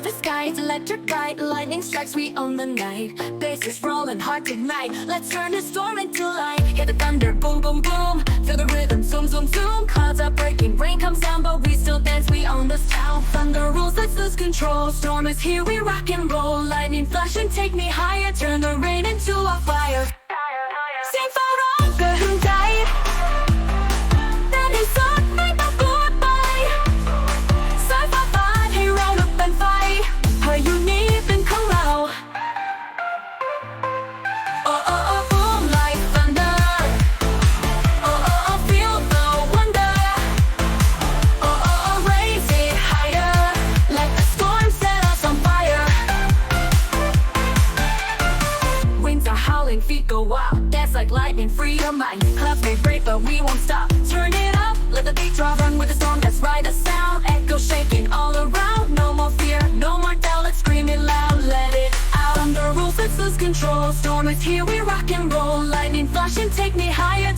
the sky, it's electric light. Lightning strikes, we own the night. Bass is rolling hard tonight. Let's turn the storm into light. Hear the thunder, boom, boom, boom. Feel the rhythm, zoom, zoom, zoom. Clouds are breaking, rain comes down, but we still dance. We own this town. Thunder rules, let's lose control. Storm is here, we rock and roll. Lightning flash and take me higher. Turn the rain into a fire. Saifah ร้องกระหึ่มใจแต่ในสุดไม่ต้องกลัวไปสายฟ้าฟาดให้เราลุกเป็นไฟพายุนี้เป็นของเรา Oh oh oh boom like thunder Oh oh oh feel the wonder Oh oh oh raise it higher Let the storm set us on fire Winds are howling, feet go wild Dance like lightning, free your mind Clouds may break, but we won't stop Turn it up, let the beat draw Run with the storm, that's right, the sound Echo shaking all around No more fear, no more doubt Let's scream it loud, let it out Thunder rules, let's lose control Storm is here, we rock and roll Lightning flash and take me higher